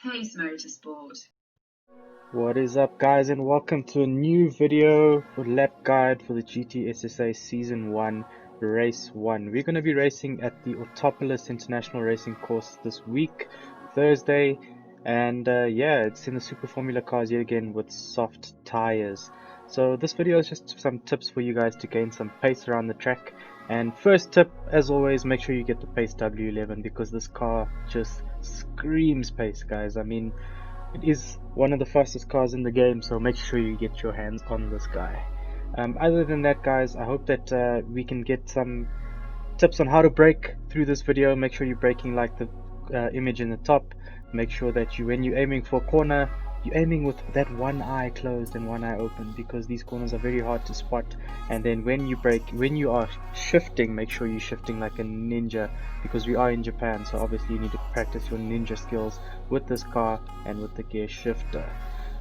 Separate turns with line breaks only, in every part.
Pace Motorsport.
What is up, guys, and welcome to a new video for lap guide for the GTSSA Season 1 Race 1. We're going to be racing at the Autopolis International Racing Course this week, Thursday, and yeah, it's in the Super Formula cars yet again with soft tires. So this video is just some tips for you guys to gain some pace around the track. And first tip, as always, make sure you get the Pace W11 because this car just screams pace, guys. I mean, it is one of the fastest cars in the game, so make sure you get your hands on this guy. Other than that, guys, I hope that we can get some tips on how to brake through this video. Make sure you're braking like the image in the top. Make sure that when you're aiming for a corner, you're aiming with that one eye closed and one eye open, because these corners are very hard to spot. And then when you brake, when you are shifting, make sure you're shifting like a ninja, because we are in Japan, so obviously you need to practice your ninja skills with this car and with the gear shifter.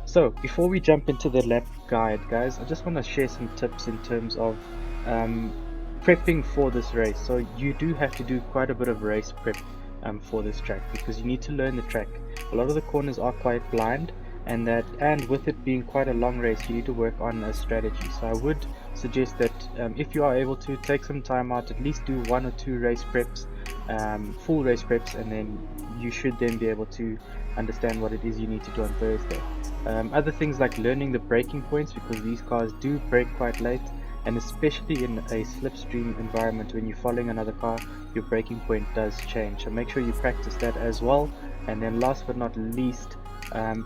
So before we jump into the lap guide, guys, I just want to share some tips in terms of prepping for this race. So you do have to do quite a bit of race prep for this track, because you need to learn the track. A lot of the corners are quite blind, and with it being quite a long race, you need to work on a strategy. So I would suggest that if you are able to take some time out, at least do 1 or 2 race preps, full race preps, and then you should then be able to understand what it is you need to do on Thursday. Other things like learning the braking points, because these cars do brake quite late, and especially in a slipstream environment, when you're following another car, your braking point does change. So make sure you practice that as well. And then last but not least,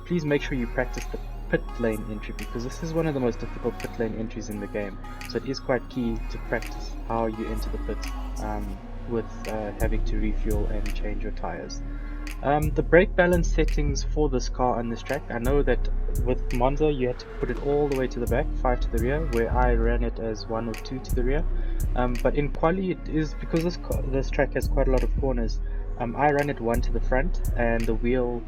please make sure you practice the pit lane entry, because this is one of the most difficult pit lane entries in the game. So it is quite key to practice how you enter the pit with having to refuel and change your tires. The brake balance settings for this car on this track, I know that with Monza you had to put it all the way to the back, 5 to the rear, where I ran it as 1 or 2 to the rear. But in quali it is, because this track has quite a lot of corners, I ran it 1 to the front, and the wheel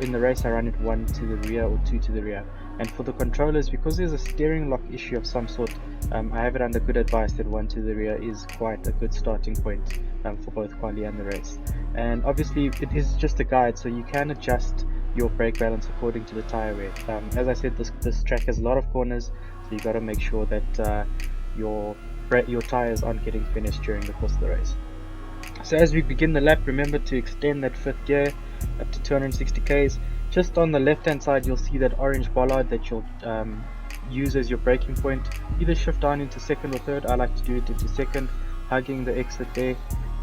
in the race I ran it 1 to the rear or 2 to the rear. And for the controllers, because there's a steering lock issue of some sort, I have it under good advice that 1 to the rear is quite a good starting point for both quali and the race. And obviously it is just a guide, so you can adjust your brake balance according to the tire wear. As I said, this track has a lot of corners, so you got to make sure that your tires aren't getting finished during the course of the race. So as we begin the lap, remember to extend that 5th gear up to 260 k's. Just on the left hand side you'll see that orange bollard that you'll use as your braking point. Either shift down into 2nd or 3rd. I like to do it into 2nd, hugging the exit there,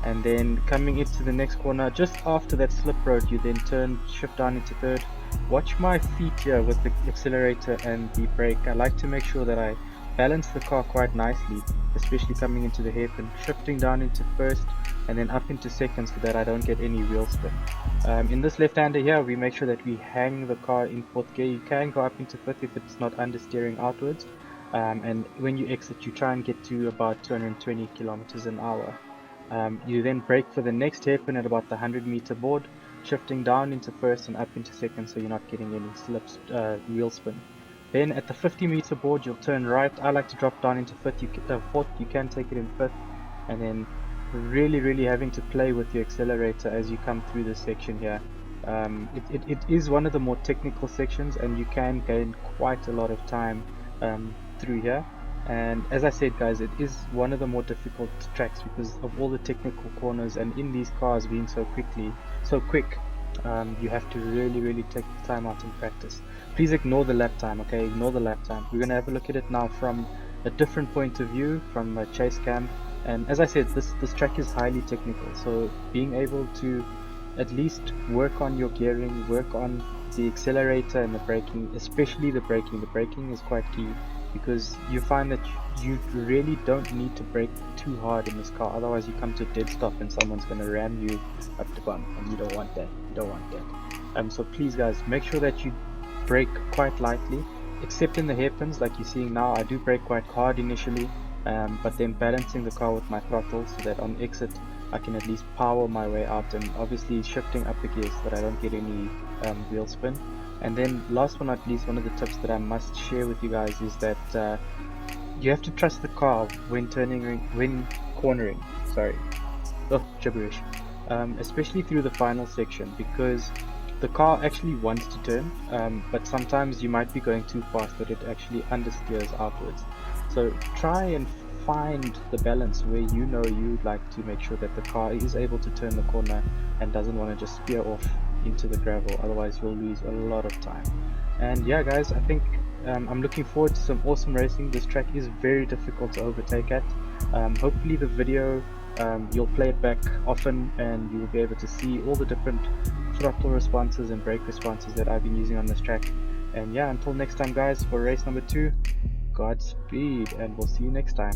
and then coming into the next corner just after that slip road, you then shift down into 3rd. Watch my feet here with the accelerator and the brake. I like to make sure that I balance the car quite nicely, especially coming into the hairpin, shifting down into 1st and then up into 2nd, so that I don't get any wheel spin. In this left-hander here, we make sure that we hang the car in 4th gear. You can go up into 5th if it's not understeering outwards, and when you exit you try and get to about 220 kilometers an hour. You then brake for the next hairpin at about the 100-meter board, shifting down into 1st and up into 2nd, so you're not getting any slips, wheel spin. Then at the 50-meter board you'll turn right. I like to drop down into 4th, you can take it in 5th, and then really having to play with your accelerator as you come through this section here. It is one of the more technical sections, and you can gain quite a lot of time through here. And as I said, guys, it is one of the more difficult tracks because of all the technical corners, and in these cars being so quick, you have to really take the time out and practice. Please ignore the lap time, okay? Ignore the lap time. We're going to have a look at it now from a different point of view, from a chase cam. And as I said, this track is highly technical, so being able to at least work on your gearing, work on the accelerator and the braking, especially the braking is quite key, because you find that you really don't need to brake too hard in this car, otherwise you come to a dead stop and someone's going to ram you up the bump, and you don't want that. So please, guys, make sure that you brake quite lightly, except in the hairpins like you're seeing now. I do brake quite hard initially, but then balancing the car with my throttle so that on exit I can at least power my way out, and obviously shifting up the gears so that I don't get any wheel spin. And then last but not least, one of the tips that I must share with you guys is that you have to trust the car when cornering. Sorry, gibberish. Especially through the final section, because the car actually wants to turn, but sometimes you might be going too fast that it actually understeers outwards. So try and find the balance where you know you'd like to make sure that the car is able to turn the corner and doesn't want to just spear off into the gravel, otherwise you'll lose a lot of time. And yeah guys, I think I'm looking forward to some awesome racing. This track is very difficult to overtake at. Hopefully the video, you'll play it back often and you will be able to see all the different throttle responses and brake responses that I've been using on this track. And yeah, until next time guys, for race number 2, Godspeed, and we'll see you next time.